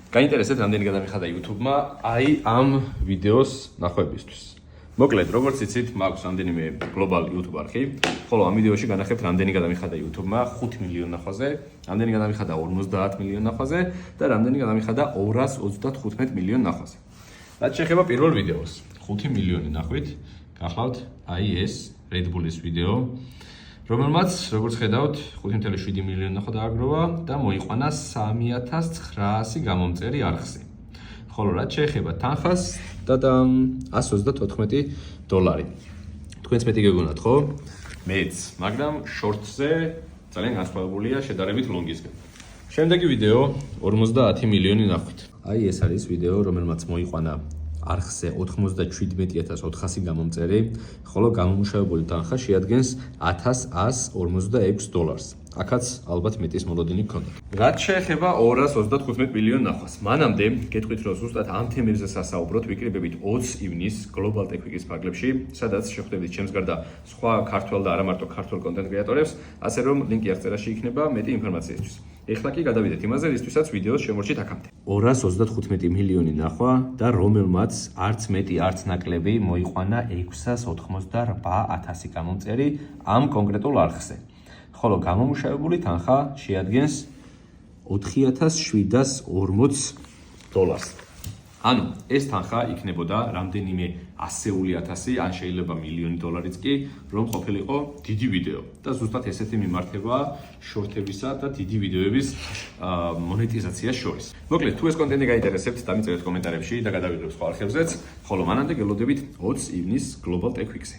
გაინტერესებთ რამდენი გადამიხადა YouTube-მა აი ამ ვიდეოს ნახვებისთვის. მოკლედ, როგორც იცით, მაქვს რამდენიმე გლობალ YouTube არხი, ხოლო ამ ვიდეოში განახებთ რამდენი გადამიხადა YouTube-მა 5 მილიონ ნახვაზე, რამდენი გადამიხადა 50 მილიონ ნახვაზე და რამდენი გადამიხადა 235 მილიონ ნახვაზე. რაც შეეხება პირველ ვიდეოს, 5 მილიონი ნახვით, გახლავთ აი ეს Red Bull-ის ვიდეო, რომელმაც, როგორც ხედავთ, 5.7 მილიონი ნახვა დააგროვა და მოიყვანა 3900 გამომწერი არხზე. ხოლო რაც შეეხება თანხას, დადამ $134. თქვენც მეტი გეგონათ, ხო? მეც, მაგრამ short-ზე ძალიან განსხვავებულია შედარებით long-ისგან. შემდეგი ვიდეო 50 მილიონი ნახვით. აი ეს არის ვიდეო, რომელმაც მოიყვანა არხზე 97400 გამომწერი, ხოლო გამომუშავებული თანხა შეადგენს $1146. აქაც ალბათ მეტის მოლოდინი გქონდათ. რაც შეეხება 235 მილიონ ნახვას. მანამდე გეტყვით, რომ ზუსტად ამ თემებზე სასაუბროთ ვიკრიბებით 20 ივნისს Global Tech Week-ის ფარგლებში, სადაც შეხვდებით ჩემს გარდა სხვა ქართველ და არა მარტო ქართველ კონტენტ კრეატორებს, ასე რომ ლინკი აღწერაში იქნება მეტი ინფორმაციისთვის. ეხლა კი გადავიდეთ იმაზე, რისთვისაც ვიდეოს შემორჩით აქამდე. 235 მილიონი ნახვა და რომელმაც არც მეტი, არც ნაკლები მოიყვანა 688,000 გამომწერი ამ კონკრეტულ არხზე. ხოლო გამომუშავებული თანხა შეადგენს $4740. ანუ ეს თანხა იქნებოდა რამდენიმე 100,000 ან შეიძლება $1,000,000-იც კი, რომ ყოფილიყო დიდი ვიდეო. და ზუსტად ესეთი მიმართებაა შორტებისა და დიდი ვიდეოების მონეტიზაციას შორის. მოკლედ, თუ ეს კონტენტი გაინტერესებთ, დამიწერეთ კომენტარებში და გადავიდროთ სხვა არხებზეც, ხოლო მანამდე გელოდებით 20 ივნისს Global Tech Week-ზე.